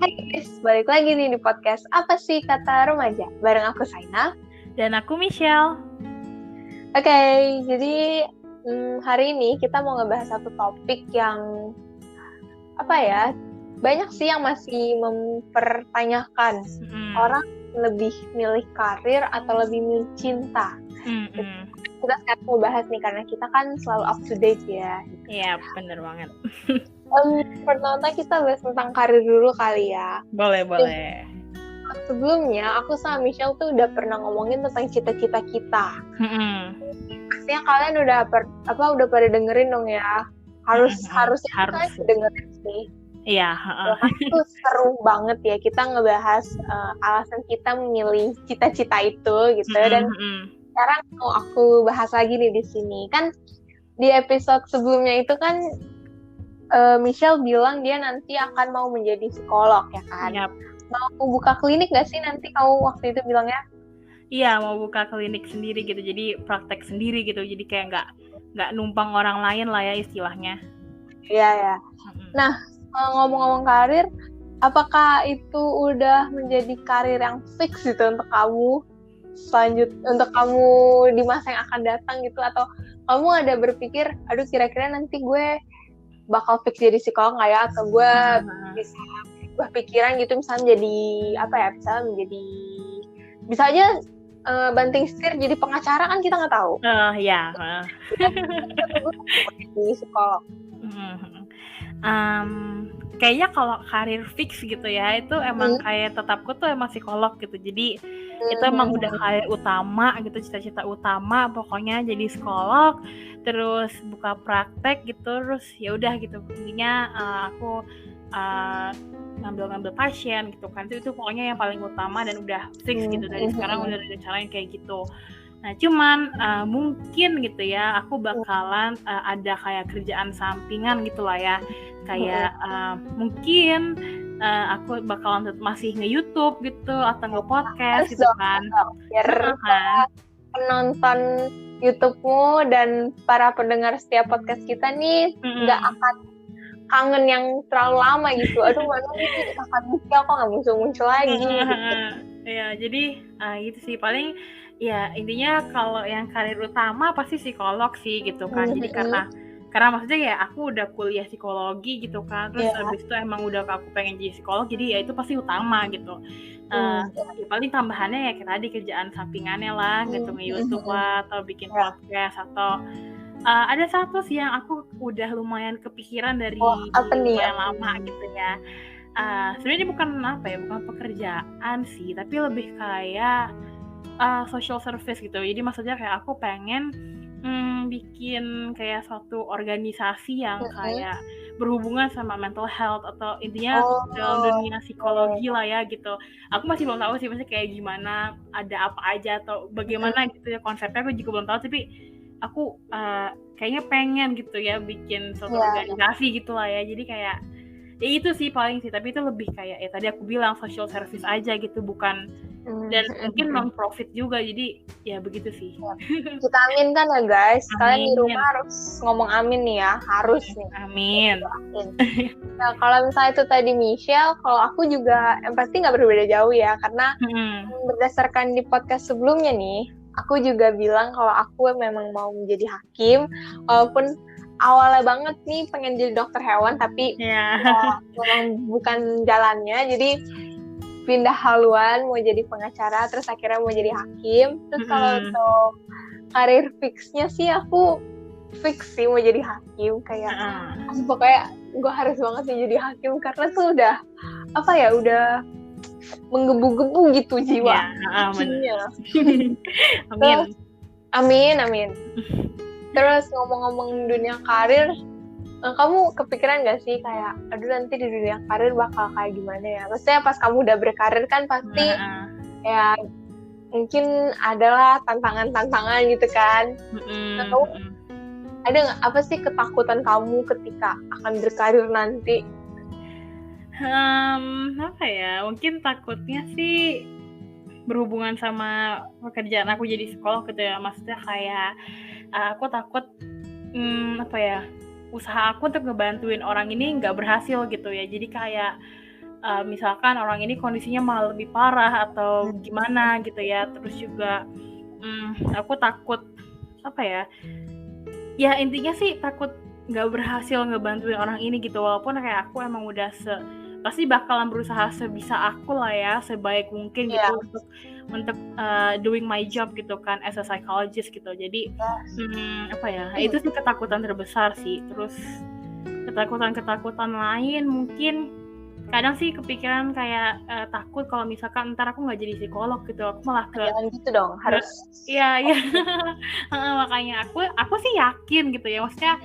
Hai guys, balik lagi nih di podcast Apa sih Kata Remaja? Bareng aku Saina. Dan aku Michelle. Oke, jadi hari ini kita mau ngebahas satu topik yang banyak sih yang masih mempertanyakan. Orang lebih milih karir atau lebih milih cinta. Kita sekarang mau bahas nih karena kita kan selalu up to date ya. Iya, bener banget. Pertama kita bahas tentang karir dulu kali ya. Boleh. Sebelumnya aku sama Michelle tuh udah pernah ngomongin tentang cita-cita kita. Pastinya kalian udah pada dengerin dong ya. Harusnya kalian dengerin sih. Iya. Itu seru banget ya kita ngebahas alasan kita memilih cita-cita itu gitu. Dan sekarang mau aku bahas lagi nih di sini. Kan di episode sebelumnya itu kan Michelle bilang dia nanti akan mau menjadi psikolog ya kan. Yap. Mau buka klinik gak sih nanti kamu waktu itu bilangnya? Iya, mau buka klinik sendiri gitu, jadi praktek sendiri gitu, jadi kayak nggak numpang orang lain lah ya istilahnya. Iya ya. Nah, ngomong-ngomong karir, apakah itu udah menjadi karir yang fix gitu untuk kamu untuk kamu di masa yang akan datang gitu, atau kamu ada berpikir, aduh kira-kira nanti gue bakal fix jadi psikolog nggak ya, atau gue bisa berubah pikiran gitu, misalnya jadi bisa aja banting setir jadi pengacara, kan kita nggak tahu. Iya. Jadi psikolog. Kayaknya kalau karir fix gitu ya, itu emang kayak tetapku tuh emang psikolog gitu. Jadi itu emang udah karir utama gitu, cita-cita utama pokoknya jadi psikolog, terus buka praktek gitu, terus ya udah gitu. Intinya aku ngambil pasien gitu kan, itu pokoknya yang paling utama dan udah fix gitu, dari sekarang udah rencanain kayak gitu. Nah cuman mungkin gitu ya, aku bakalan ada kayak kerjaan sampingan gitu lah ya, kayak mungkin aku bakalan masih nge-YouTube gitu atau nge-podcast gitu kan, biar penonton YouTube-mu dan para pendengar setiap podcast kita nih nggak akan kangen yang terlalu lama gitu. Aduh, mana nih kakak Michelle kok nggak muncul lagi gitu. Ya jadi gitu sih, paling ya intinya kalau yang karir utama pasti psikolog sih gitu kan. Jadi karena maksudnya ya aku udah kuliah psikologi gitu kan, terus habis itu emang udah aku pengen jadi psikolog, jadi ya itu pasti utama gitu. Ya paling tambahannya ya kayak tadi kerjaan sampingannya lah gitu, nge-YouTube lah atau bikin podcast, atau ada satu sih yang aku udah lumayan kepikiran dari lumayan lama gitu ya. Sebenarnya bukan pekerjaan sih, tapi lebih kayak social service gitu. Jadi maksudnya kayak aku pengen bikin kayak suatu organisasi yang kayak berhubungan sama mental health, atau intinya dalam dunia psikologi lah ya gitu. Aku masih belum tahu sih maksudnya kayak gimana, ada apa aja atau bagaimana gitu ya konsepnya, aku juga belum tahu, tapi aku kayaknya pengen gitu ya bikin suatu organisasi gitu lah ya. Jadi kayak ya itu sih paling sih, tapi itu lebih kayak ya tadi aku bilang social service aja gitu, bukan dan mungkin non profit juga, jadi ya begitu sih. Kita aminkan ya guys, kalian di rumah harus ngomong amin nih ya, harus nih. Amin. Nah kalau misalnya itu tadi Michelle, kalau aku juga yang pasti nggak berbeda jauh ya, karena berdasarkan di podcast sebelumnya nih, aku juga bilang kalau aku memang mau menjadi hakim, walaupun awalnya banget nih pengen jadi dokter hewan, tapi memang bukan jalannya, jadi pindah haluan mau jadi pengacara, terus akhirnya mau jadi hakim. Terus kalau untuk karir fixnya sih aku fix sih mau jadi hakim, kayak pokoknya gue harus banget nih jadi hakim, karena tuh udah menggebu-gebu gitu jiwa hakimnya. Amin. Terus ngomong-ngomong dunia karir, kamu kepikiran gak sih kayak, aduh nanti di dunia karir bakal kayak gimana ya? Maksudnya pas kamu udah berkarir kan pasti ya mungkin adalah tantangan-tantangan gitu kan. Nah, kamu ada gak, apa sih ketakutan kamu ketika akan berkarir nanti? Mungkin takutnya sih berhubungan sama pekerjaan aku jadi psikolog gitu ya. Maksudnya kayak aku takut usaha aku untuk ngebantuin orang ini nggak berhasil gitu ya. Jadi kayak misalkan orang ini kondisinya malah lebih parah atau gimana gitu ya. Terus juga aku takut apa ya? Ya intinya sih takut nggak berhasil ngebantuin orang ini gitu, walaupun kayak aku emang udah pasti bakalan berusaha sebisa aku lah ya, sebaik mungkin gitu untuk doing my job gitu kan as a psychologist gitu. Jadi apa ya, itu sih ketakutan terbesar sih. Terus ketakutan lain mungkin kadang sih kepikiran kayak takut kalau misalkan ntar aku nggak jadi psikolog gitu, aku malah jangan gitu dong, harus iya makanya aku sih yakin gitu ya, maksudnya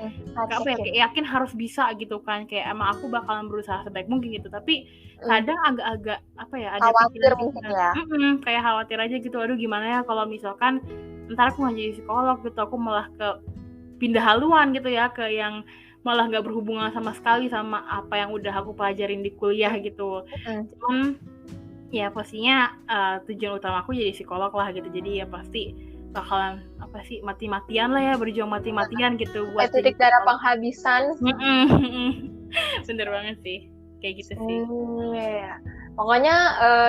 yakin harus bisa gitu kan, kayak emang aku bakalan berusaha sebaik mungkin gitu, tapi kadang agak-agak apa ya, ada khawatir mungkin ya, kayak khawatir aja gitu, aduh gimana ya kalau misalkan ntar aku nggak jadi psikolog gitu, aku malah ke pindah haluan gitu ya, ke yang malah nggak berhubungan sama sekali sama apa yang udah aku pelajarin di kuliah gitu. Cuman ya pastinya tujuan utama aku jadi psikolog lah gitu, jadi ya pasti bakalan apa sih, mati-matian lah ya, berjuang mati-matian gitu buat titik darah penghabisan. Bener banget sih, kayak gitu sih. Pokoknya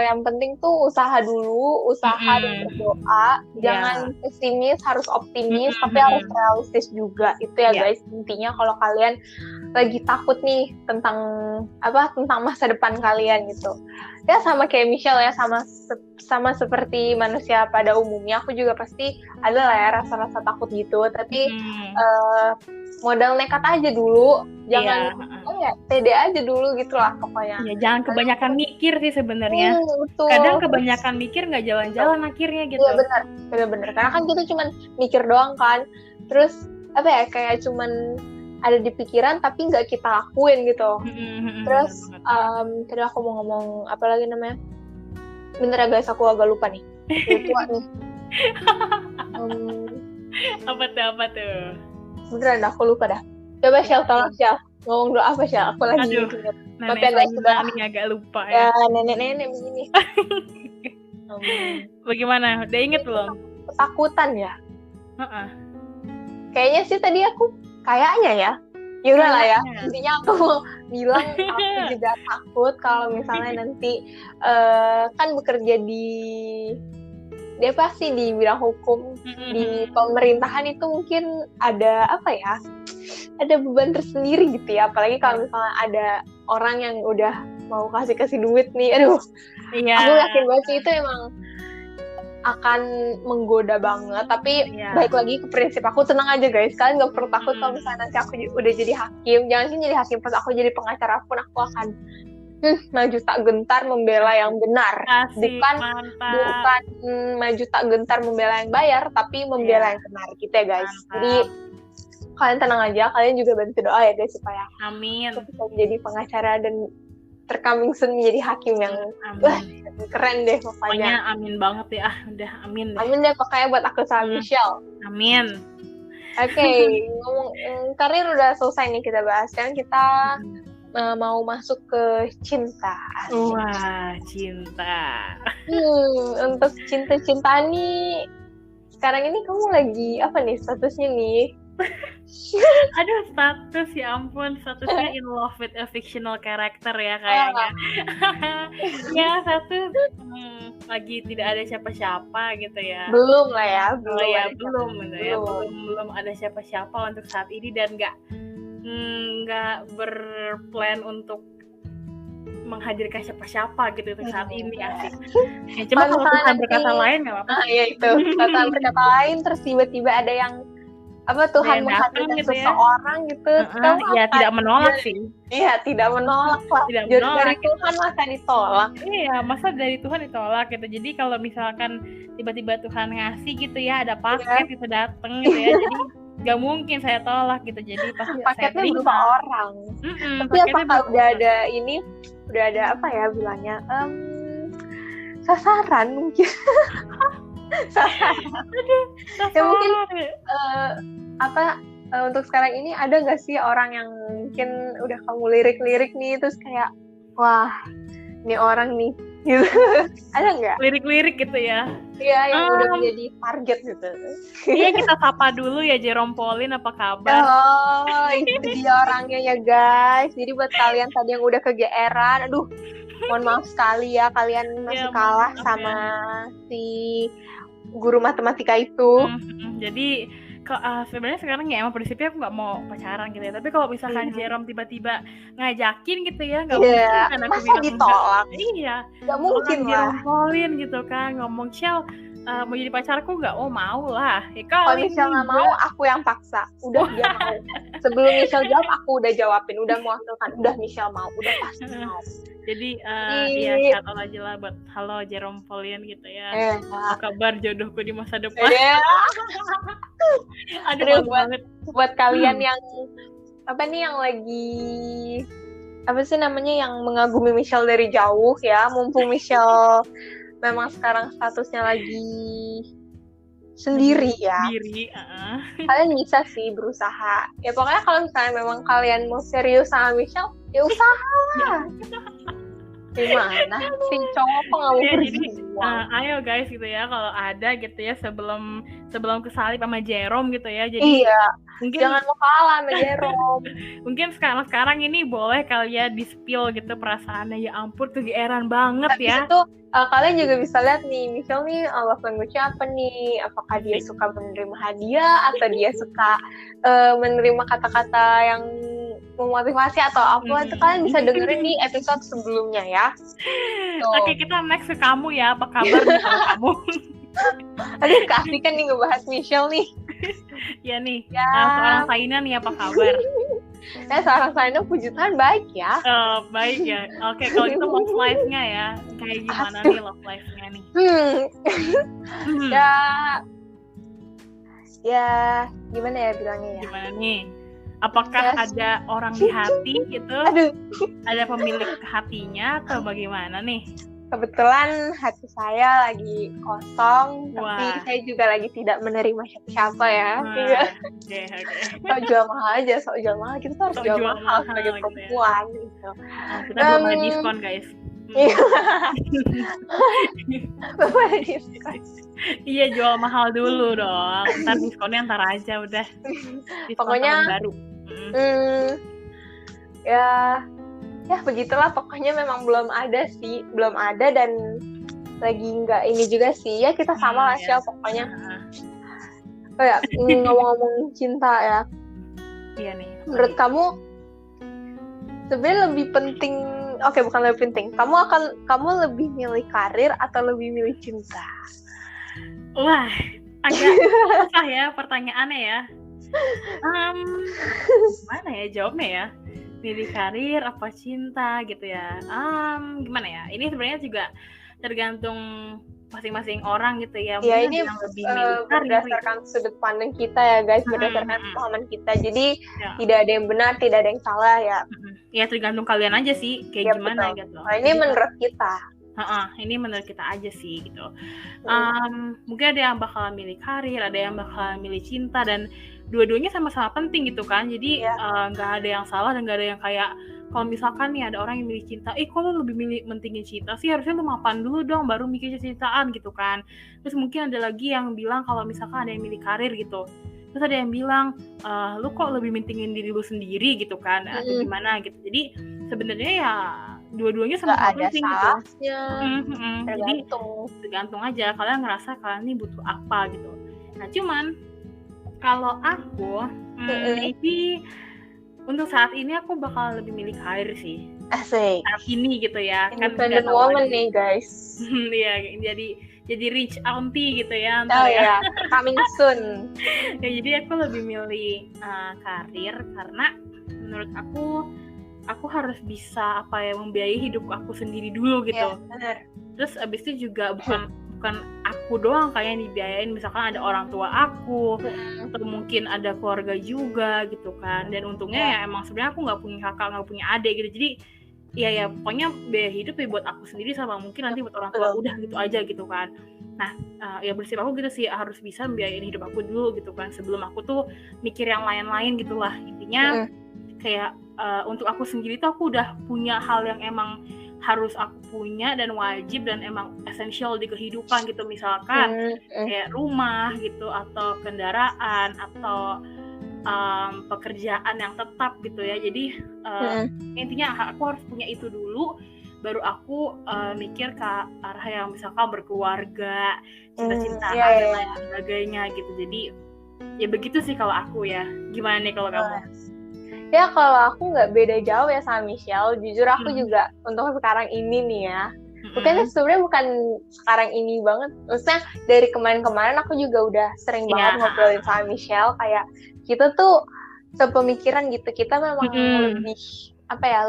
yang penting tuh usaha dulu, dan berdoa, jangan pesimis, harus optimis, tapi harus realistis juga. Itu ya guys, intinya kalau kalian lagi takut nih tentang masa depan kalian gitu. Ya sama kayak Michelle ya, sama seperti manusia pada umumnya, aku juga pasti ada lah ya rasa-rasa takut gitu, tapi modal nekat aja dulu, jangan pede aja dulu gitulah pokoknya. Ya, jangan kebanyakan mikir sih sebenarnya. Kadang kebanyakan mikir nggak jalan-jalan akhirnya gitu. Iya benar. Karena kan kita cuma mikir doang kan, terus apa ya, kayak cuman ada di pikiran tapi nggak kita lakuin gitu. Terus tadi aku mau ngomong apa lagi namanya? Bentar ya guys, aku agak lupa nih. Tua nih. Apa tuh? Beneran aku lupa dah. Coba Shell, tolong Shell. Ngomong dulu apa Shell? Aku lagi ingat. Tapi agak lupa ya. Ya nenek-nenek begini. Bagaimana? Udah inget belum? Ketakutan ya? Kayaknya sih tadi aku kayaknya ya. Yaudah lah ya. Intinya aku mau bilang aku juga takut kalau misalnya nanti kan bekerja dia pasti di bidang hukum, di pemerintahan itu mungkin ada ada beban tersendiri gitu ya, apalagi kalau misalnya ada orang yang udah mau kasih duit nih, aku yakin banget sih itu emang akan menggoda banget, tapi baik lagi ke prinsip aku, tenang aja guys, kalian gak perlu takut kalau misalnya nanti aku udah jadi hakim, jangan sih jadi hakim, pas aku jadi pengacara pun aku akan maju tak gentar membela yang benar. Bukan maju tak gentar membela yang bayar, tapi membela yang benar gitu ya guys. Mantap. Jadi kalian tenang aja, kalian juga bantu doa ya guys supaya aku bisa menjadi pengacara dan terkambing soon menjadi hakim yang keren deh pokoknya. Amin banget ya, udah amin deh. Amin deh pokoknya buat aku sama Michelle. Amin. Oke, ngomong karir udah selesai nih kita bahas, kan kita mau masuk ke cinta. Wah, cinta. Untuk cinta-cinta nih, sekarang ini kamu lagi apa nih statusnya nih? Aduh, status ya ampun, statusnya in love with a fictional character ya kayaknya. Ya, satu lagi tidak ada siapa-siapa gitu ya. Belum lah ya, belum ada siapa-siapa untuk saat ini, dan nggak berplan untuk menghadirkan siapa-siapa gitu untuk saat ini asik. Ya, cuma kalau Tuhan berkata lain nggak apa-apa. Iya itu, Tuhan berkata lain, terus tiba-tiba ada yang Tuhan menghadirkan gitu seseorang ya. Gitu. Ya tidak menolak sih. Iya, tidak menolak lah. Dari Tuhan masa ditolak. Iya, masa dari Tuhan ditolak gitu. Jadi kalau misalkan tiba-tiba Tuhan ngasih gitu ya, ada paket gitu datang gitu ya. Jadi gak mungkin saya tolak gitu, jadi pasti paketnya saya terima. Berupa orang. Tapi apakah udah ada apa ya bilangnya, sasaran mungkin. sasaran. Ya mungkin untuk sekarang ini ada nggak sih orang yang mungkin udah kamu lirik nih, terus kayak wah ini orang nih gitu. Ada nggak lirik gitu ya? Iya, yang udah menjadi target gitu. Iya, kita sapa dulu ya Jerome Pauline, apa kabar? Oh, itu dia orangnya ya guys. Jadi buat kalian tadi yang udah kegeeran, aduh Mohon maaf sekali ya, kalian masih kalah sama si guru matematika itu. Jadi sebenarnya sekarang ya emang prinsipnya aku nggak mau pacaran gitu ya. Tapi kalau misalkan Jerome tiba-tiba ngajakin gitu ya, nggak mungkin kan aku masa ditolak? Iya, nggak mungkin lah. Jerome Pauline gitu kan ngomong, Shell mau jadi pacarku nggak? Oh mau lah. Kalau Michelle nggak mau, aku yang paksa. Udah dia mau. Sebelum Michelle jawab, aku udah jawabin. Udah mewakilkan. Udah Michelle mau. Udah pasti mau. Jadi ya shout out aja lah buat halo Jerome Pauline gitu ya. Apa kabar jodohku di masa depan? Aduh, buat kalian yang yang lagi apa sih namanya, yang mengagumi Michelle dari jauh ya, mumpung Michelle memang sekarang statusnya lagi sendiri ya. Kalian bisa sih berusaha. Ya pokoknya kalau misalnya memang kalian mau serius sama Michelle, ya usahalah. Gimana sih cowok kok nggak mau berjuang? Ayo guys gitu ya, kalau ada gitu ya sebelum kesalip sama Jerome gitu ya. Jadi mungkin jangan mau kalah sama Jerome. Mungkin sekarang ini boleh kali ya di-spill gitu perasaannya. Ya ampun, kegeeran banget ya. Itu kalian juga bisa lihat nih, Michelle nih love language-nya apa nih? Apakah dia suka menerima hadiah atau dia suka menerima kata-kata yang memotivasi atau apa? Itu kalian bisa dengerin di episode sebelumnya ya. Oke, kita next ke kamu ya. Apa kabar nih sama kamu? Aduh, kasih kan nih ngebahas Michelle nih. Ya nih, seorang Saina nih apa kabar? Seorang Saina puji Tuhan baik ya. Baik ya. Oke, kalau gitu love life-nya ya. Kayak gimana nih love life-nya nih? Ya gimana ya bilangnya ya? Gimana nih? Apakah ada orang di hati gitu? Ada pemilik hatinya atau bagaimana nih? Kebetulan hati saya lagi kosong, tapi saya juga lagi tidak menerima siapa-siapa ya. Oke. Sok jual mahal aja, kita harus jual mahal sebagai perempuan gitu. Kita belum ada diskon guys. Belum ada diskon. Iya, jual mahal dulu dong. Ntar diskonnya ntar aja udah. Pokoknya baru. Ya begitulah, pokoknya memang belum ada dan lagi nggak ini juga sih ya, kita sama lah Shell pokoknya. Kayak ngomong-ngomong cinta ya. Iya nih. Menurut kamu sebenarnya lebih penting, bukan lebih penting, kamu lebih milih karir atau lebih milih cinta? Wah, agak susah ya pertanyaannya ya. Gimana ya jawabnya ya? Milih karir apa cinta gitu ya. Gimana ya? Ini sebenarnya juga tergantung masing-masing orang gitu ya. Ya ini lebih berdasarkan sudut pandang kita ya guys, berdasarkan pemahaman kita. Jadi tidak ada yang benar, tidak ada yang salah ya. Ya tergantung kalian aja sih kayak gimana betul. gitu. Nah, ini menurut kita. Ini menurut kita aja sih gitu. Mungkin ada yang bakal milih karir, ada yang bakal milih cinta, dan dua-duanya sama-sama penting gitu kan. Jadi nggak ada yang salah dan nggak ada yang kayak kalau misalkan nih ada orang yang milih cinta, kok lu lebih mentingin cinta sih, harusnya lu mapan dulu dong baru mikir cintaan gitu kan. Terus mungkin ada lagi yang bilang kalau misalkan ada yang milih karir gitu, terus ada yang bilang lu kok lebih mentingin diri lu sendiri gitu kan, atau gimana gitu. Jadi sebenarnya ya dua-duanya sama-sama penting gitu. Jadi tergantung aja kalian ngerasa kalian ini butuh apa gitu. Nah cuman kalau aku maybe untuk saat ini aku bakal lebih milih karir sih. Asik. Saat ini gitu ya. Independent woman nih guys. Iya, jadi rich auntie gitu ya. Ya, coming soon. Ya, jadi aku lebih milih karir karena menurut aku harus bisa membiayai hidup aku sendiri dulu gitu. Iya, benar. Terus abis itu juga bukan aku doang kayak yang dibiayain, misalkan ada orang tua aku atau mungkin ada keluarga juga gitu kan. Dan untungnya ya emang sebenarnya aku nggak punya kakak, nggak punya adik gitu. Jadi ya pokoknya biaya hidup ya buat aku sendiri sama mungkin nanti buat orang tua, udah gitu aja gitu kan. Nah ya prinsip aku gitu sih, harus bisa membiayain hidup aku dulu gitu kan sebelum aku tuh mikir yang lain-lain gitulah. Intinya kayak untuk aku sendiri tuh aku udah punya hal yang emang harus aku punya dan wajib dan emang esensial di kehidupan gitu, misalkan kayak rumah gitu atau kendaraan atau pekerjaan yang tetap gitu ya. Jadi intinya aku harus punya itu dulu baru aku mikir ke arah yang misalkan berkeluarga, cinta-cintaan dan lain sebagainya gitu. Jadi ya begitu sih kalau aku ya. Gimana nih kalau kamu? Ya kalau aku nggak beda jauh ya sama Michelle. Jujur aku juga untuk sekarang ini nih ya. Bukannya sebenarnya bukan sekarang ini banget. Maksudnya dari kemarin-kemarin aku juga udah sering banget ngobrolin sama Michelle. Kayak kita tuh sepemikiran gitu. Kita memang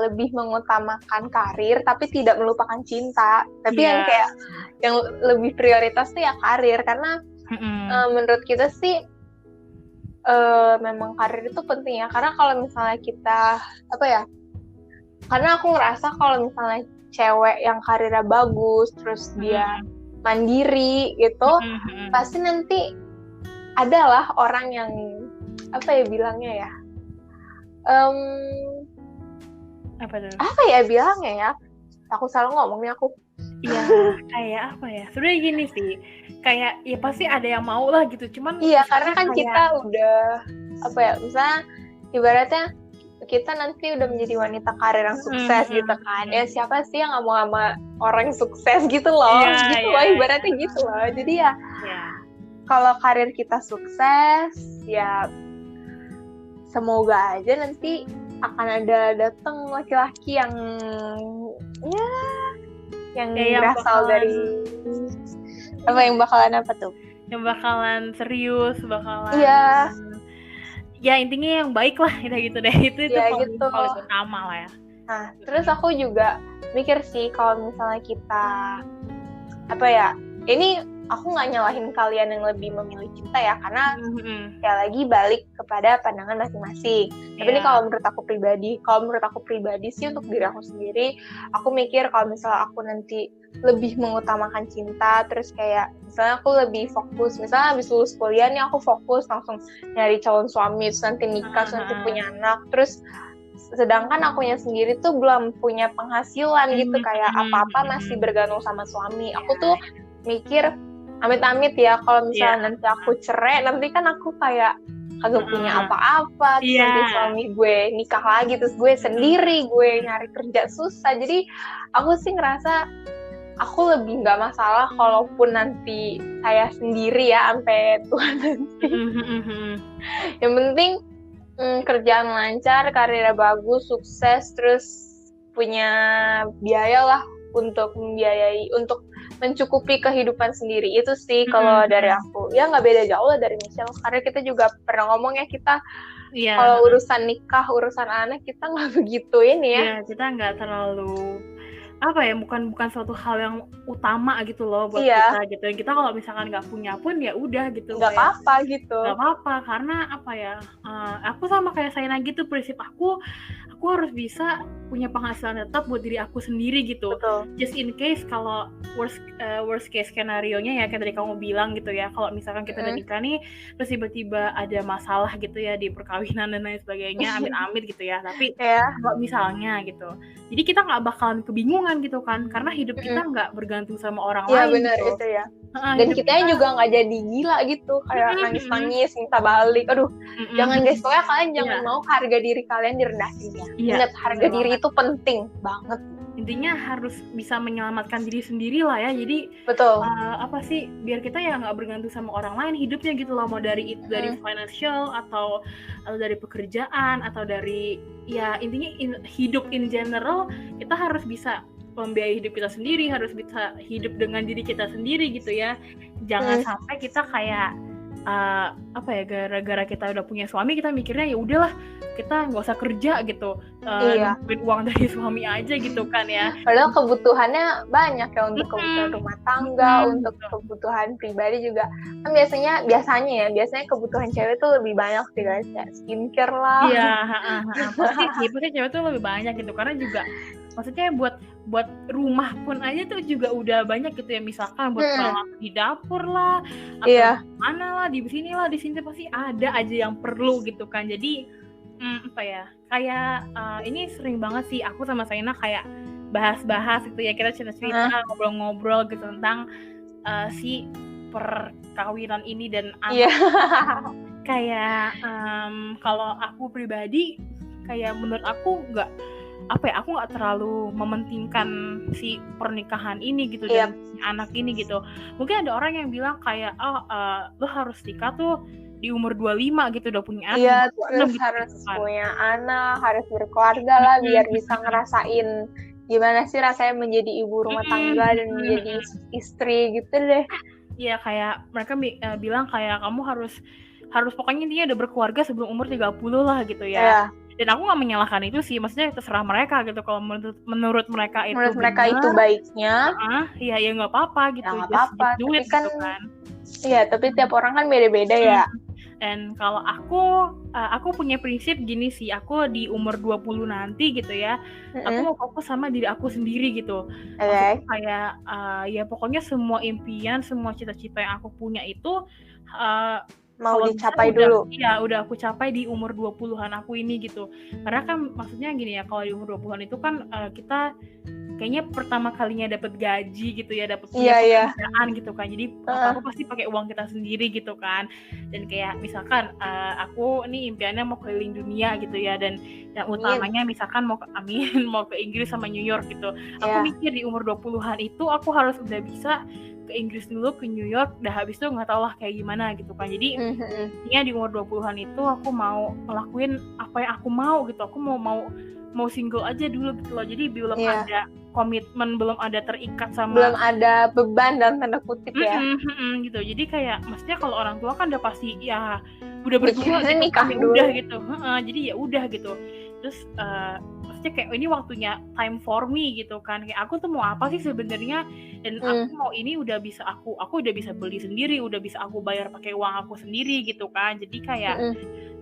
lebih mengutamakan karir tapi tidak melupakan cinta. Tapi yang kayak yang lebih prioritas tuh ya karir. Karena menurut kita sih memang karir itu penting ya, karena kalau misalnya kita karena aku ngerasa kalau misalnya cewek yang karirnya bagus terus dia mandiri gitu, pasti nanti adalah orang yang bilangnya ya bilangnya ya, aku salah ngomongnya aku. Iya, kayak apa ya? Sebenarnya gini sih, kayak ya pasti ada yang mau lah gitu. Cuman karena kan kita udah misalnya ibaratnya kita nanti udah menjadi wanita karir yang sukses gitu kan. Ya siapa sih yang nggak mau sama orang yang sukses gitu loh, ibaratnya gitu loh. Jadi ya kalau karir kita sukses, ya semoga aja nanti akan ada datang laki-laki yang berasal dari yang bakalan yang bakalan serius, bakalan ya intinya yang baik lah gitu deh. Itu paling utama lah ya. Nah terus aku juga mikir sih kalau misalnya kita ini aku nggak nyalahin kalian yang lebih memilih cinta ya, karena lagi balik kepada pandangan masing-masing. Tapi ini kalau menurut aku pribadi sih, untuk diri aku sendiri, aku mikir kalau misalnya aku nanti lebih mengutamakan cinta, terus kayak misalnya aku lebih fokus, misalnya habis lulus kuliah nih aku fokus langsung nyari calon suami, terus nanti nikah, terus nanti punya anak, terus sedangkan akunya sendiri tuh belum punya penghasilan gitu, kayak apa-apa masih bergantung sama suami. Aku tuh mikir amit-amit ya kalau misalnya nanti aku cerai, nanti kan aku kayak kagak punya apa-apa, terus nanti suami gue nikah lagi, terus gue sendiri, gue nyari kerja susah. Jadi aku sih ngerasa aku lebih nggak masalah kalaupun nanti saya sendiri ya sampai tua nanti. Yang penting kerjaan lancar, karirnya bagus, sukses, terus punya biaya lah untuk membiayai, untuk mencukupi kehidupan sendiri. Itu sih kalau dari aku. Ya nggak beda jauh lah dari Michelle. Karena kita juga pernah ngomong ya, kita kalau urusan nikah, urusan anak, kita nggak begitu ini ya. Iya, kita nggak terlalu bukan suatu hal yang utama gitu loh buat kita gitu. Kita kalau misalkan nggak punya pun ya udah gitu. Nggak apa-apa gitu. Nggak apa-apa, karena aku sama kayak Saina gitu, prinsip aku harus bisa punya penghasilan tetap buat diri aku sendiri gitu. Betul. Just in case kalau worst case skenario-nya ya kayak tadi kamu bilang gitu ya, kalau misalkan kita udah nikah nih terus tiba-tiba ada masalah gitu ya di perkawinan dan lain sebagainya, amit-amit gitu ya. Tapi kalau misalnya gitu, jadi kita nggak bakalan kebingungan gitu kan, karena hidup kita nggak bergantung sama orang lain. Iya benar gitu. Itu ya. Dan kita juga nggak jadi gila gitu, kayak nangis-nangis minta balik. Aduh, jangan guys, pokoknya kalian jangan mau harga diri kalian direndahin ya. Ingat, harga diri itu penting banget. Intinya harus bisa menyelamatkan diri sendiri lah ya. Jadi betul. Biar kita ya nggak bergantung sama orang lain hidupnya gitu loh, mau dari financial atau dari pekerjaan atau dari ya intinya hidup in general, kita harus bisa membiayai hidup kita sendiri, harus bisa hidup dengan diri kita sendiri gitu ya. Jangan sampai kita kayak gara-gara kita udah punya suami, kita mikirnya ya udahlah kita nggak usah kerja gitu, dapat uang dari suami aja gitu kan ya. Padahal kebutuhannya banyak ya, untuk kebutuhan rumah tangga, untuk kebutuhan pribadi juga. Kan biasanya kebutuhan cewek tuh lebih banyak sih guys, kayak skincare lah. Iya, pasti cewek tuh lebih banyak gitu, karena juga maksudnya buat rumah pun aja tuh juga udah banyak gitu ya, misalkan buat peralatan di dapur lah, atau mana lah, di sini pasti ada aja yang perlu gitu kan. Jadi ini sering banget sih aku sama Saina kayak bahas-bahas gitu ya, kita cerita-cerita, ngobrol-ngobrol gitu tentang si perkawinan ini dan anak. Kayak kalau aku pribadi, kayak menurut aku nggak aku nggak terlalu mementingkan si pernikahan ini gitu dan si anak ini gitu. Mungkin ada orang yang bilang kayak lo harus nikah tuh di umur 25 gitu, udah punya anak. Iya, terus gitu, harus kan. Punya anak, harus berkeluarga lah biar bisa ngerasain gimana sih rasanya menjadi ibu rumah tangga dan menjadi istri gitu deh. Iya, kayak mereka bilang kayak kamu harus pokoknya intinya udah berkeluarga sebelum umur 30 lah gitu ya. Iya. Dan aku nggak menyalahkan itu sih, maksudnya terserah mereka gitu. Kalau menurut mereka itu itu baiknya, ya nggak apa-apa gitu. Nggak apa-apa, tapi kan, gitu kan. Iya, tapi tiap orang kan beda-beda ya. Dan kalau aku punya prinsip gini sih, aku di umur 20 nanti gitu ya, aku mau fokus sama diri aku sendiri gitu. Maksudnya kayak ya pokoknya semua impian, semua cita-cita yang aku punya itu mau dicapai dulu. Iya, udah aku capai di umur 20-an aku ini gitu. Karena kan maksudnya gini ya, kalau di umur 20-an itu kan kita kayaknya pertama kalinya dapat gaji gitu ya, dapat pekerjaan gitu kan. Jadi aku pasti pakai uang kita sendiri gitu kan. Dan kayak misalkan aku nih impiannya mau keliling dunia gitu ya, dan yang utamanya misalkan mau ke Inggris sama New York gitu. Aku mikir di umur 20-an itu aku harus udah bisa ke Inggris dulu, ke New York, udah habis itu nggak tahu lah kayak gimana gitu kan. Jadi di umur 20-an itu aku mau ngelakuin apa yang aku mau gitu. Aku mau single aja dulu gitu loh. Jadi belum ada komitmen, belum ada terikat sama, belum ada beban dalam tanda kutip ya. Gitu. Jadi kayak maksudnya kalau orang tua kan udah pasti ya udah berdua nikah dulu. Udah gitu. Jadi ya udah gitu. Terus maksudnya kayak ini waktunya time for me gitu kan. Kayak aku tuh mau apa sih sebenarnya, dan aku mau ini udah bisa aku udah bisa beli sendiri, udah bisa aku bayar pakai uang aku sendiri gitu kan. Jadi kayak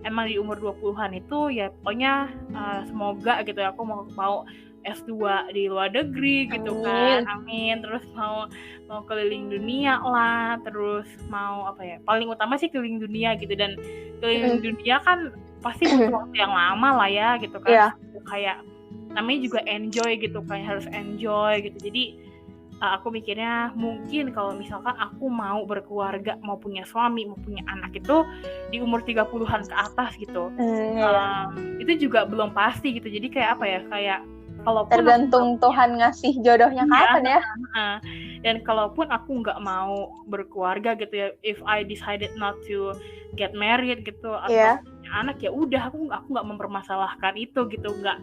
emang di umur 20-an itu ya pokoknya semoga gitu ya, aku mau S2 di luar negeri gitu kan. Amin. Terus mau keliling dunia lah, terus mau apa ya, paling utama sih keliling dunia gitu. Dan keliling dunia kan pasti butuh waktu yang lama lah ya gitu kan. Kayak namanya juga enjoy gitu, kayak harus enjoy gitu. Jadi aku mikirnya mungkin kalau misalkan aku mau berkeluarga, mau punya suami, mau punya anak itu di umur 30-an ke atas gitu. Itu juga belum pasti gitu. Jadi kayak apa ya, kayak kalaupun tergantung Tuhan ngasih jodohnya kapan ya. Dan kalaupun aku nggak mau berkeluarga gitu ya, if I decided not to get married gitu atau punya anak, ya udah aku nggak mempermasalahkan itu gitu. Nggak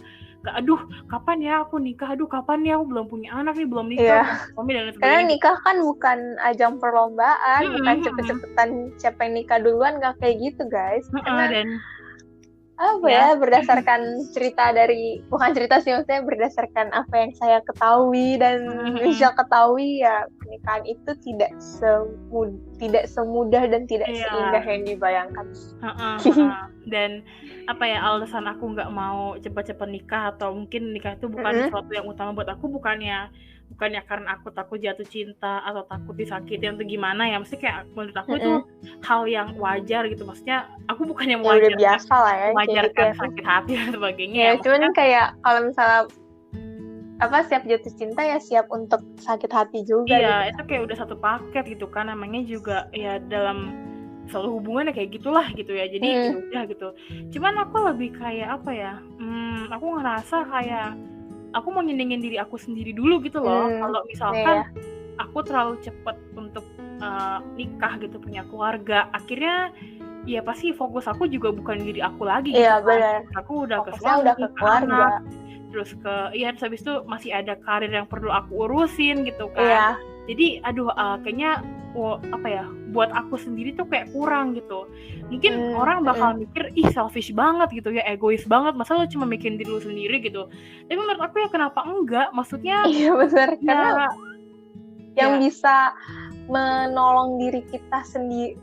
aduh kapan ya aku nikah, aduh kapan ya aku belum punya anak nih, belum nikah, suami dan sebagainya. Karena nikah kan bukan ajang perlombaan, bukan cepet-cepetan siapa yang nikah duluan, nggak kayak gitu guys. Karena berdasarkan cerita dari, bukan cerita sih, maksudnya berdasarkan apa yang saya ketahui dan Michelle ketahui ya, pernikahan itu tidak semudah dan tidak seindah yang dibayangkan. Dan apa ya, alasan aku nggak mau cepat-cepat nikah atau mungkin nikah itu bukan sesuatu yang utama buat aku, bukannya karena aku takut jatuh cinta atau takut disakitin atau gimana ya. Mesti kayak menurut aku itu hal yang wajar gitu. Maksudnya aku bukannya udah biasa lah ya, wajarkan sakit hati dan sebagainya ya. Cuman kayak kalau misalnya siap jatuh cinta ya siap untuk sakit hati juga. Iya gitu. Itu kayak udah satu paket gitu kan. Namanya juga ya dalam selalu hubungannya kayak gitulah gitu ya. Jadi udah gitu. Cuman aku lebih kayak apa ya, aku ngerasa kayak aku mau nyenengin diri aku sendiri dulu gitu loh. Kalau misalkan aku terlalu cepet untuk nikah gitu, punya keluarga, akhirnya ya pasti fokus aku juga bukan diri aku lagi gitu. Iya benar. Aku udah ke suami, udah ke keluarga, terus terus habis itu masih ada karir yang perlu aku urusin gitu kan. Jadi kayaknya buat aku sendiri tuh kayak kurang gitu. Mungkin orang bakal mikir selfish banget gitu ya, egois banget, masa lo cuma mikirin diri lo sendiri gitu. Tapi menurut aku ya kenapa enggak, maksudnya iya benar, karena yang bisa menolong diri kita sendiri,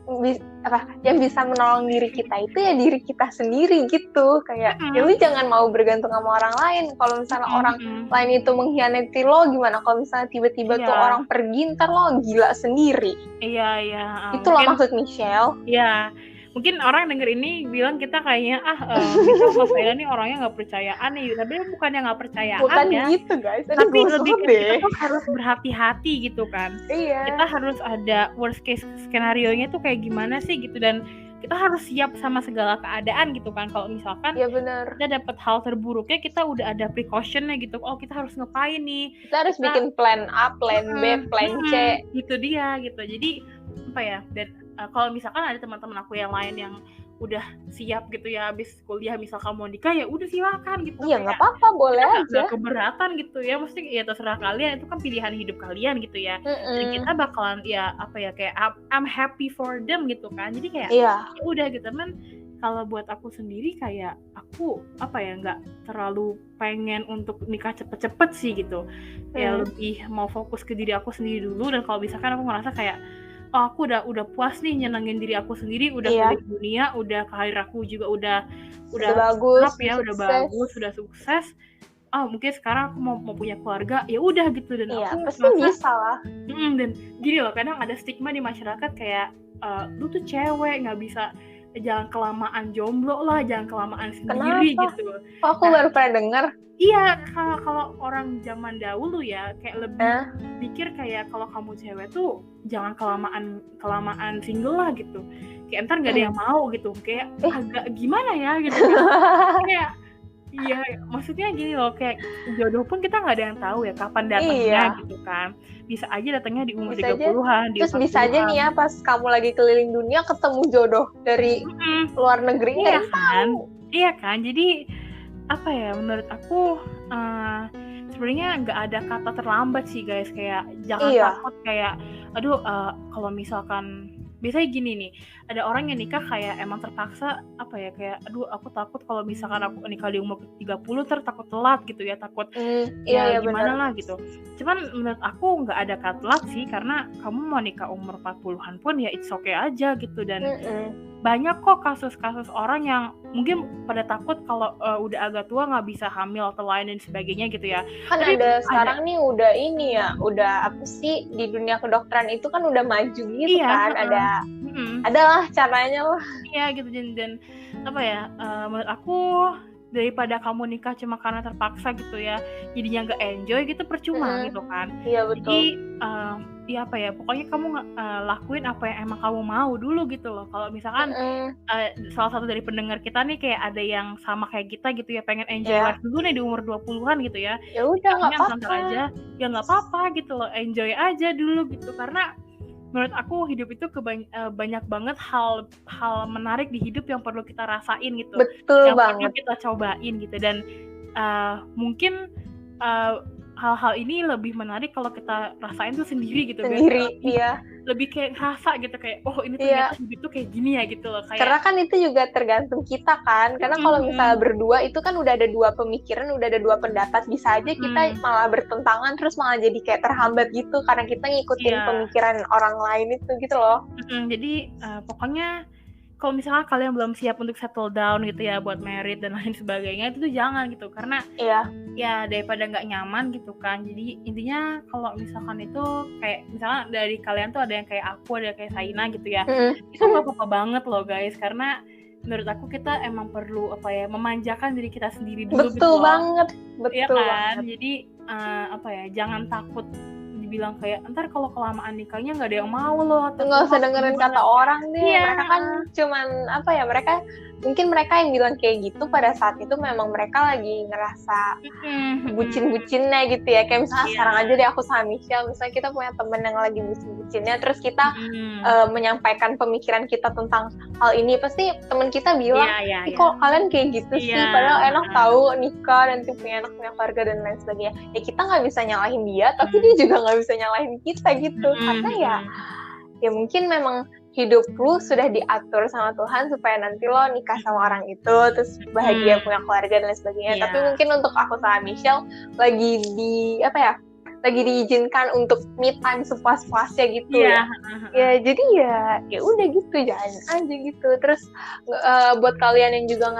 yang bisa menolong diri kita itu ya diri kita sendiri gitu. Kayak ya lu jangan mau bergantung sama orang lain. Kalau misalnya orang lain itu mengkhianati lo, gimana kalau misalnya tiba-tiba tuh orang pergi, ntar lo gila sendiri. Iya. Itulah maksud Michelle. Iya. Mungkin orang denger ini bilang kita kayaknya Mas Ella nih orangnya nggak percayaan nih, tapi bukannya nggak percayaan bukan ya. Gitu guys, tapi lebih kita tuh harus berhati-hati gitu kan. Iya. Kita harus ada worst case skenario-nya tuh kayak gimana sih gitu, dan kita harus siap sama segala keadaan gitu kan. Kalau misalkan kita dapat hal terburuknya, kita udah ada precautionnya gitu. Oh, kita harus ngapain nih? Kita harus bikin plan A, plan B, plan C. Gitu dia gitu. Jadi apa ya? Dan kalau misalkan ada teman-teman aku yang lain yang udah siap gitu ya, habis kuliah misalkan mau nikah, ya udah silakan gitu. Iya, nggak apa-apa, boleh aja. Nggak keberatan gitu ya, mesti ya terserah kalian, itu kan pilihan hidup kalian gitu ya. Dan kita bakalan ya apa ya, kayak I'm happy for them gitu kan. Jadi kayak ya udah gitu. Teman, kalau buat aku sendiri kayak aku apa ya, nggak terlalu pengen untuk nikah cepet-cepet sih gitu. Ya lebih mau fokus ke diri aku sendiri dulu. Dan kalau misalkan aku ngerasa kayak aku udah puas nih nyenengin diri aku sendiri, udah keliling dunia, udah karir aku juga udah bagus ya, udah bagus, sudah sukses. Mungkin sekarang aku mau punya keluarga, ya udah gitu. Dan aku pasti bisa lah. Dan gini loh, kadang ada stigma di masyarakat kayak lu tuh cewek nggak bisa, jangan kelamaan jomblo lah, jangan kelamaan sendiri. Kenapa? Gitu. Aku baru pernah dengar. Iya, kalau orang zaman dahulu ya kayak lebih pikir kayak kalau kamu cewek tuh jangan kelamaan single lah gitu. Kayak ntar nggak ada yang mau gitu. Kayak agak gimana ya gitu. Kayak iya, maksudnya gini loh, kayak jodoh pun kita nggak ada yang tahu ya kapan datangnya gitu kan. Bisa aja datangnya di umur 30-an, di 40-an. Terus bisa aja nih ya pas kamu lagi keliling dunia ketemu jodoh dari luar negeri, iya kan? Iya kan? Jadi apa ya, menurut aku sebenarnya nggak ada kata terlambat sih guys. Kayak jangan takut kayak aduh kalau misalkan biasanya gini nih, ada orang yang nikah kayak emang terpaksa apa ya, kayak aduh aku takut kalau misalkan aku nikah di umur 30 takut telat gitu ya, takut gimana lah gitu. Cuman menurut aku nggak ada kata telat sih, karena kamu mau nikah umur 40-an pun ya it's okay aja gitu. Dan banyak kok kasus-kasus orang yang mungkin pada takut kalau udah agak tua nggak bisa hamil atau lain dan sebagainya gitu ya. Kan ada sekarang nih udah ini ya, udah apa sih, di dunia kedokteran itu kan udah maju gitu kan, adalah caranya lah. Iya gitu. Dan apa ya, menurut aku daripada kamu nikah cuma karena terpaksa gitu ya, jadinya nggak enjoy gitu, percuma gitu kan. Iya betul. Jadi ya apa ya, pokoknya kamu lakuin apa yang emang kamu mau dulu gitu loh. Kalau misalkan salah satu dari pendengar kita nih kayak ada yang sama kayak kita gitu ya, pengen enjoy life dulu nih di umur 20-an gitu ya. Ya udah nggak apa-apa aja, ya nggak apa-apa gitu loh, enjoy aja dulu gitu. Karena menurut aku hidup itu banyak banget hal menarik di hidup yang perlu kita rasain gitu. Betul yang banget. perlu kita cobain gitu. Dan mungkin hal-hal ini lebih menarik kalau kita rasain tuh sendiri gitu. Sendiri, iya. Lebih kayak rasa gitu, kayak oh ini ternyata hidup tuh kayak gini ya gitu loh. Kayak, karena kan itu juga tergantung kita kan. Karena kalau misalnya berdua itu kan udah ada dua pemikiran, udah ada dua pendapat, bisa aja kita malah bertentangan, terus malah jadi kayak terhambat gitu karena kita ngikutin pemikiran orang lain itu gitu loh. Jadi pokoknya kalau misalnya kalian belum siap untuk settle down gitu ya, buat married dan lain sebagainya, itu tuh jangan gitu. Karena ya daripada nggak nyaman gitu kan. Jadi intinya kalau misalkan itu kayak misalnya dari kalian tuh ada yang kayak aku, ada yang kayak Saina gitu ya, itu nggak apa-apa banget loh guys. Karena menurut aku kita emang perlu apa ya, memanjakan diri kita sendiri dulu. Betul banget, betul ya kan? banget. Jadi apa ya, jangan takut dibilang kayak ntar kalau kelamaan nikahnya nggak ada yang mau loh, atau nggak usah dengerin kata orang deh. Mereka kan cuman apa ya, mungkin mereka yang bilang kayak gitu pada saat itu memang mereka lagi ngerasa bucin-bucinnya gitu ya. Kayak misalnya sekarang aja deh aku sama Michelle, misalnya kita punya temen yang lagi bucin-bucinnya, terus kita menyampaikan pemikiran kita tentang hal ini, pasti temen kita bilang kok kalian kayak gitu sih, padahal enak tahu nikah nanti punya anak, punya keluarga dan lain sebagainya. Ya kita nggak bisa nyalahin dia, tapi dia juga nggak bisa nyalahin kita gitu. Karena ya mungkin memang hidup lu sudah diatur sama Tuhan supaya nanti lo nikah sama orang itu, terus bahagia punya keluarga dan lain sebagainya. Tapi mungkin untuk aku sama Michelle lagi diizinkan untuk me time sepuas-puasnya gitu ya. Jadi ya udah gitu, jalan aja gitu. Terus buat kalian yang juga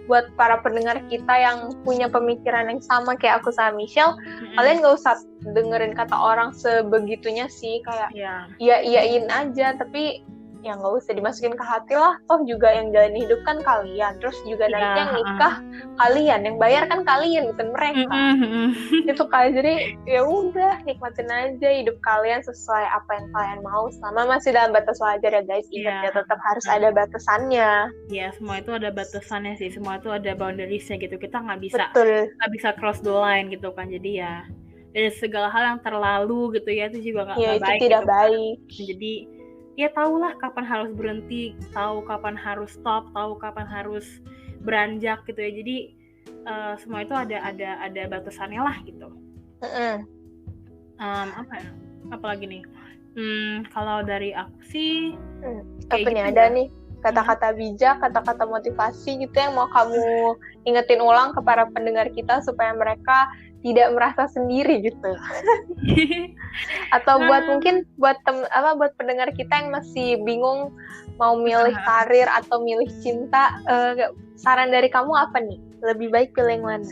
buat para pendengar kita yang punya pemikiran yang sama kayak aku sama Michelle, kalian gak usah dengerin kata orang sebegitunya sih, kayak iyain aja, tapi ya nggak usah dimasukin ke hati lah, toh juga yang jalan hidup kan kalian, terus juga nanti yang nikah kalian, yang bayar kan kalian bukan mereka. Itu kan, jadi ya udah nikmatin aja hidup kalian sesuai apa yang kalian mau, selama masih dalam batas wajar ya guys. Ingat ya, tetap harus ada batasannya. Ya, semua itu ada batasannya sih, semua itu ada boundariesnya gitu, kita nggak bisa cross the line gitu kan. Jadi ya dari segala hal yang terlalu gitu ya, itu juga nggak baik, tidak gitu baik kan. Jadi ya tahulah kapan harus berhenti, tahu kapan harus stop, tahu kapan harus beranjak gitu ya. Jadi semua itu ada batasannya lah gitu. Apalagi nih, kalau dari aku sih apa nih, ada nih kata-kata bijak, kata-kata motivasi gitu yang mau kamu ingetin ulang ke para pendengar kita supaya mereka tidak merasa sendiri gitu. Atau buat pendengar kita yang masih bingung mau milih karir atau milih cinta, saran dari kamu apa nih? Lebih baik pilih yang mana?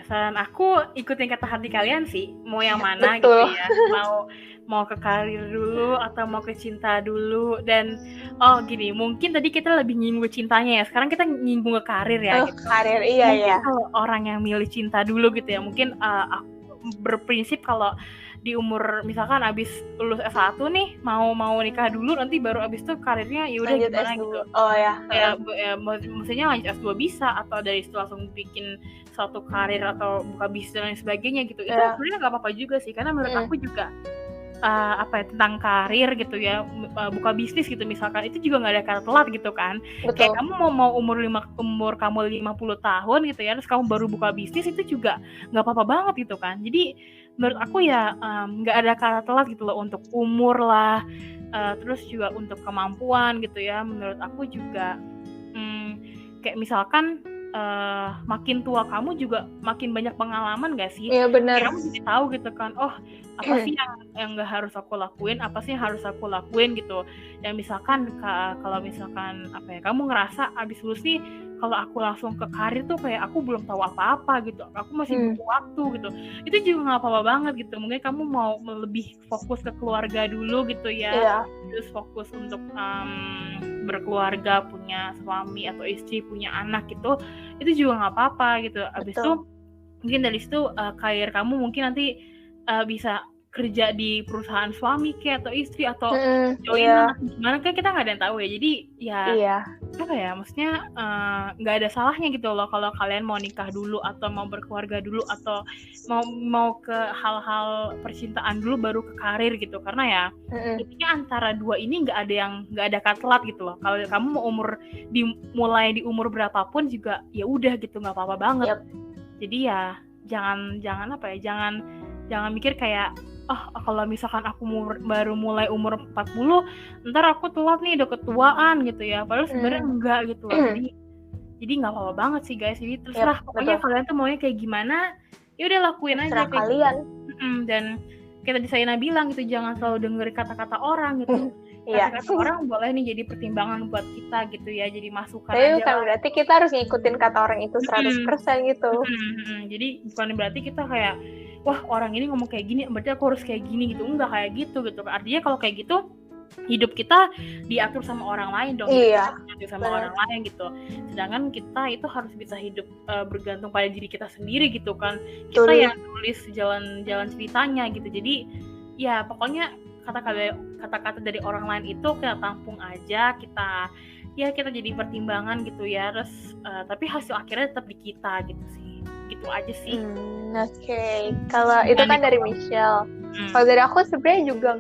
Saran aku ikutin kata hati kalian sih, mau yang mana gitu ya. Mau ke karir dulu atau mau ke cinta dulu. Dan gini, mungkin tadi kita lebih nyinggung cintanya ya, sekarang kita nyinggung ke karir ya gitu. Karir, iya mungkin kalau orang yang milih cinta dulu gitu ya, mungkin aku berprinsip kalau di umur misalkan abis lulus S1 nih mau nikah dulu, nanti baru abis itu karirnya ya udah gimana S2. Gitu. Maksudnya lanjut S2 bisa, atau dari situ langsung bikin suatu karir atau buka bisnis dan lain sebagainya gitu. Itu sebenarnya nggak apa-apa juga sih, karena menurut aku juga tentang karir gitu ya, buka bisnis gitu misalkan, itu juga nggak ada kata telat gitu kan. Betul. Kayak kamu mau umur kamu 50 tahun gitu ya, terus kamu baru buka bisnis, itu juga nggak apa-apa banget gitu kan. Jadi menurut aku ya nggak ada kata telat gitu loh, untuk umur lah, terus juga untuk kemampuan gitu ya. Menurut aku juga kayak misalkan makin tua kamu juga makin banyak pengalaman gak sih? Iya benar. Kamu jadi tahu gitu kan, apa sih yang gak harus aku lakuin, apa sih yang harus aku lakuin gitu. Dan misalkan kalau misalkan kamu ngerasa abis lulus nih, kalau aku langsung ke karir tuh kayak aku belum tahu apa-apa gitu, aku masih butuh waktu gitu. Itu juga nggak apa-apa banget gitu. Mungkin kamu mau lebih fokus ke keluarga dulu gitu ya, terus fokus untuk berkeluarga, punya suami atau istri, punya anak gitu, itu juga nggak apa-apa gitu. Abis itu mungkin dari situ karir kamu mungkin nanti bisa kerja di perusahaan suami kayak atau istri atau join gimana, kayak kita nggak ada yang tahu ya. Jadi maksudnya nggak ada salahnya gitu loh kalau kalian mau nikah dulu atau mau berkeluarga dulu atau mau ke hal-hal percintaan dulu baru ke karir gitu. Karena ya intinya antara dua ini nggak ada kata telat gitu loh. Kalau kamu mau mulai di umur berapapun juga ya udah gitu, nggak apa-apa banget. Jadi ya jangan mikir kayak kalau misalkan aku baru mulai umur 40, ntar aku telat nih, udah ketuaan gitu ya. Padahal sebenarnya enggak gitu loh. Jadi nggak apa-apa banget sih guys. Jadi terserah pokoknya kalian tuh maunya kayak gimana, ya udah lakuin aja kayak kalian. Dan kita di Saina bilang gitu, jangan selalu dengerin kata-kata orang gitu. Kata-kata orang boleh nih jadi pertimbangan buat kita gitu ya, jadi masukan aja. Tapi berarti kita harus ngikutin kata orang itu 100% gitu. Jadi bukan berarti kita kayak wah orang ini ngomong kayak gini berarti aku harus kayak gini gitu. Enggak kayak gitu. Artinya kalau kayak gitu hidup kita diatur sama orang lain dong. Diatur sama orang lain gitu. Sedangkan kita itu harus bisa hidup bergantung pada diri kita sendiri gitu kan. Kita yang tulis jalan ceritanya gitu. Jadi ya pokoknya kata-kata dari orang lain itu kita tampung aja, kita jadi pertimbangan gitu ya. Terus tapi hasil akhirnya tetap di kita gitu sih. Gitu aja sih. Oke. Kalau itu kan dari Michelle. Kalau dari aku sebenarnya juga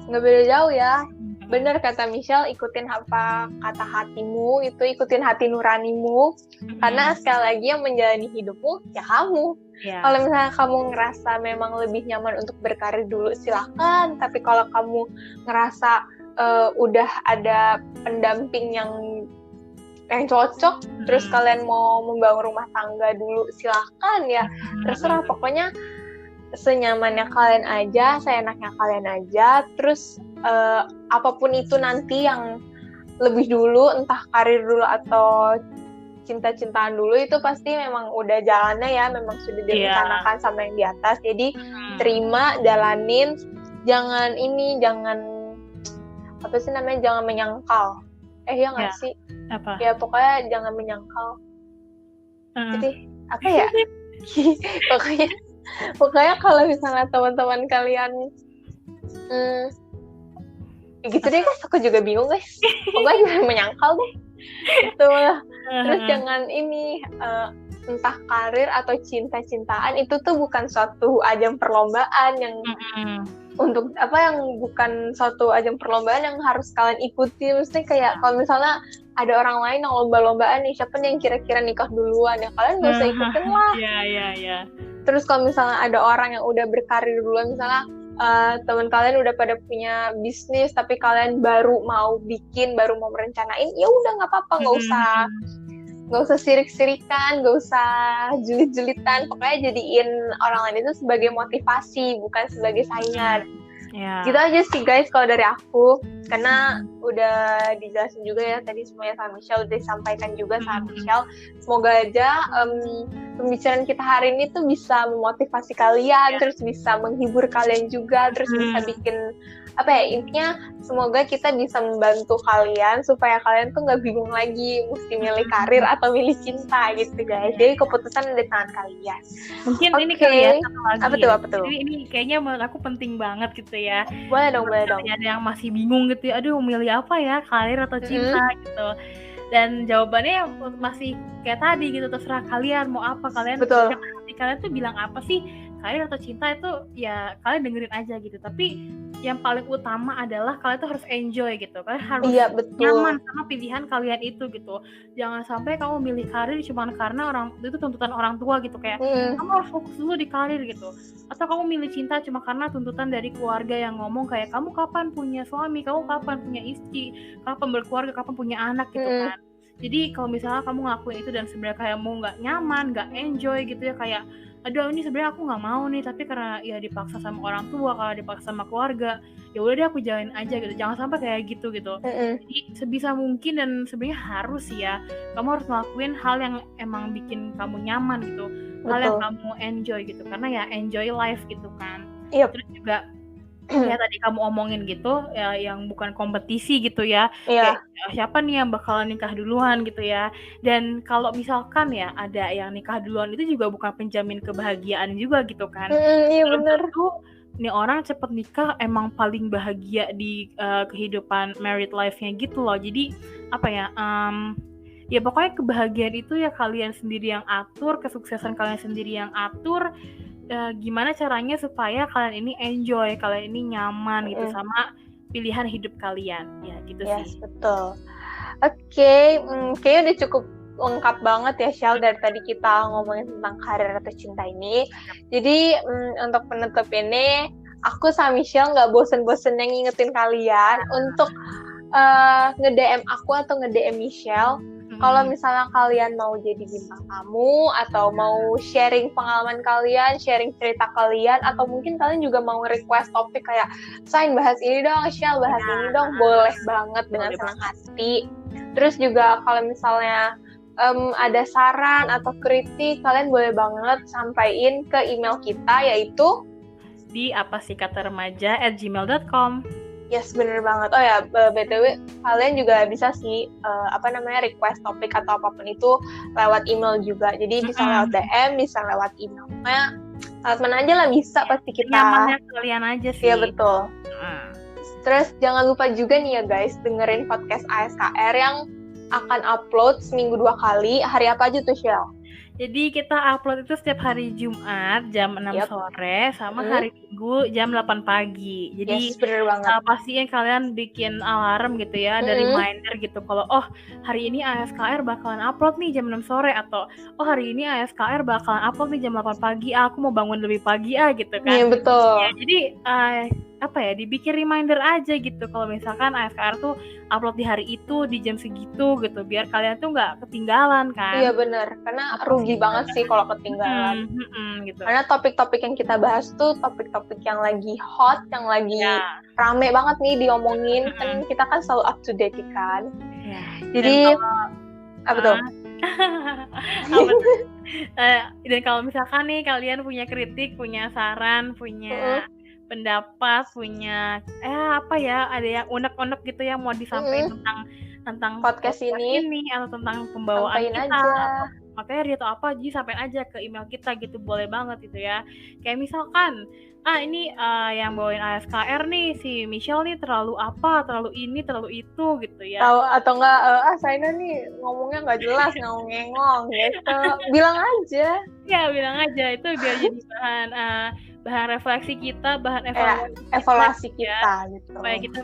nggak beda jauh ya. Bener kata Michelle, ikutin apa kata hatimu, itu ikutin hati nuranimu. Karena sekali lagi yang menjalani hidupmu ya kamu. Kalau misalnya kamu ngerasa memang lebih nyaman untuk berkarir dulu, silakan. Tapi kalau kamu ngerasa udah ada pendamping yang cocok, terus kalian mau membangun rumah tangga dulu, silakan ya. Terserah, pokoknya senyamannya kalian aja, seenaknya kalian aja. Terus apapun itu nanti yang lebih dulu, entah karir dulu atau cinta-cintaan dulu, itu pasti memang udah jalannya ya, memang sudah direncanakan sama yang di atas. Jadi terima, jalanin, jangan apa sih namanya, jangan menyangkal. Ya nggak sih? Apa? Ya pokoknya jangan menyangkal. Jadi apa ya? pokoknya kalau misalnya teman-teman kalian gitu deh guys, aku juga bingung guys. Pokoknya jangan menyangkal deh. Itu terus jangan ini entah karir atau cinta-cintaan itu tuh bukan suatu ajang perlombaan yang untuk yang bukan suatu ajang perlombaan yang harus kalian ikuti. Maksudnya kayak kalau misalnya ada orang lain yang lomba-lombaan nih, siapa nih yang kira-kira nikah duluan, ya kalian gak usah ikutin lah. Iya. Terus kalau misalnya ada orang yang udah berkarir duluan, misalnya teman kalian udah pada punya bisnis tapi kalian baru mau merencanain, ya udah nggak apa-apa, nggak usah sirik-sirikan, nggak usah julit-julitan, pokoknya jadiin orang lain itu sebagai motivasi bukan sebagai saingan. Gitu aja sih guys kalau dari aku, karena udah dijelasin juga ya tadi semuanya sama Michelle, udah disampaikan juga sama Michelle. Semoga aja pembicaraan kita hari ini tuh bisa memotivasi kalian, terus bisa menghibur kalian juga, terus bisa bikin intinya semoga kita bisa membantu kalian supaya kalian tuh nggak bingung lagi mesti milih karir atau milih cinta gitu guys. Jadi keputusan ada di tangan kalian. Mungkin ini kali ya satu lagi. Apa tuh? Ini kayaknya menurut aku penting banget gitu ya. Boleh dong. Ada yang masih bingung gitu ya, aduh milih apa ya, karir atau cinta gitu. Dan jawabannya masih kayak tadi gitu, terserah kalian mau apa, kalian betul. Kalian tuh bilang apa sih, karir atau cinta itu ya kalian dengerin aja gitu. Tapi yang paling utama adalah kalian tuh harus enjoy gitu, kalian harus nyaman sama pilihan kalian itu gitu. Jangan sampai kamu milih karir cuma karena itu tuntutan orang tua gitu, kayak kamu harus fokus dulu di karir gitu. Atau kamu milih cinta cuma karena tuntutan dari keluarga yang ngomong kayak kamu kapan punya suami, kamu kapan punya istri, kapan berkeluarga, kapan punya anak gitu kan. Jadi kalau misalnya kamu ngelakuin itu dan sebenarnya kayak mau nggak nyaman, nggak enjoy gitu ya, kayak aduh ini sebenarnya aku nggak mau nih, tapi karena ya dipaksa sama orang tua, kalau dipaksa sama keluarga, ya udah deh aku jalanin aja gitu. Jangan sampai kayak gitu. Jadi sebisa mungkin dan sebenarnya harus ya, kamu harus ngelakuin hal yang emang bikin kamu nyaman gitu, hal yang kamu enjoy gitu, karena ya enjoy life gitu kan. Terus juga ya tadi kamu omongin gitu ya, yang bukan kompetisi gitu ya, kayak siapa nih yang bakalan nikah duluan gitu ya. Dan kalau misalkan ya ada yang nikah duluan itu juga bukan penjamin kebahagiaan juga gitu kan. Iya bener. Nih orang cepet nikah emang paling bahagia di kehidupan married life-nya gitu loh. Jadi ya pokoknya kebahagiaan itu ya kalian sendiri yang atur, kesuksesan kalian sendiri yang atur. Gimana caranya supaya kalian ini enjoy, kalian ini nyaman gitu sama pilihan hidup kalian ya gitu sih. Betul. Oke, kayaknya udah cukup lengkap banget ya Shell dari tadi kita ngomongin tentang karir atau cinta ini. Jadi untuk penutup ini aku sama Michelle nggak bosen-bosennya ngingetin kalian untuk nge-DM aku atau nge-DM Michelle. Kalau misalnya kalian mau jadi bintang tamu atau mau sharing pengalaman kalian, sharing cerita kalian, atau mungkin kalian juga mau request topik kayak Sain bahas ini dong, Shell bahas ini dong, boleh banget dengan senang hati. Terus juga kalau misalnya ada saran atau kritik, kalian boleh banget sampaikan ke email kita, yaitu di apasikattaremaja@gmail.com. Yes, bener banget. Oh ya, BTW, kalian juga bisa sih, request topik atau apapun itu lewat email juga. Jadi bisa lewat DM, bisa lewat email. Pokoknya lewat mana aja lah bisa, pasti kita. Nyamannya kalian aja sih. Iya, betul. Terus jangan lupa juga nih ya guys, dengerin podcast ASKR yang akan upload seminggu 2 kali. Hari apa aja tuh, Shell? Jadi kita upload itu setiap hari Jumat jam 6 sore sama hari Minggu jam 8 pagi. Jadi pastiin kalian bikin alarm gitu ya, ada reminder gitu kalau hari ini ASKR bakalan upload nih jam 6 sore, atau hari ini ASKR bakalan upload nih jam 8 pagi, aku mau bangun lebih pagi gitu kan. Iya, betul. Ya, jadi dibikin reminder aja gitu kalau misalkan ASKR tuh upload di hari itu di jam segitu gitu, biar kalian tuh nggak ketinggalan kan. Iya benar, karena rugi banget sih kalau ketinggalan. Gitu. Karena topik-topik yang kita bahas tuh topik-topik yang lagi hot, yang lagi rame banget nih diomongin, kan kita kan selalu up to date kan. Jadi apa tuh? Dan kalau misalkan nih kalian punya kritik, punya saran, punya pendapat, punya apa ya, ada yang unek-unek gitu yang mau disampaikan tentang podcast ini atau tentang pembawaan sampaikan kita aja. atau materi atau apa, jadi sampaikan aja ke email kita gitu, boleh banget gitu ya. Kayak misalkan ini yang bawain ASKR nih si Michelle nih terlalu ini terlalu itu gitu ya, atau enggak Saina nih ngomongnya nggak jelas, ngomong-ngomong gitu, bilang aja itu biar jadi bahan refleksi kita, bahan evaluasi kita ya, gitu, supaya kita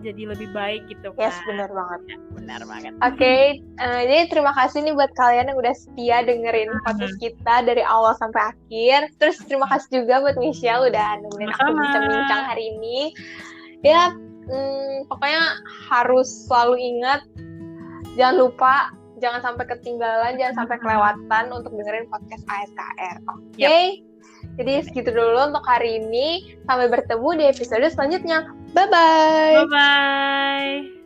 jadi lebih baik gitu kan. Yes, benar banget. Ya, benar banget. Oke, jadi terima kasih nih buat kalian yang udah setia dengerin podcast kita dari awal sampai akhir. Terus terima kasih juga buat Michelle udah nemenin aku bincang-bincang hari ini. Ya, pokoknya harus selalu ingat, jangan lupa, jangan sampai ketinggalan, jangan sampai kelewatan untuk dengerin podcast ASKR. Oke? Jadi segitu dulu untuk hari ini. Sampai bertemu di episode selanjutnya. Bye-bye. Bye-bye.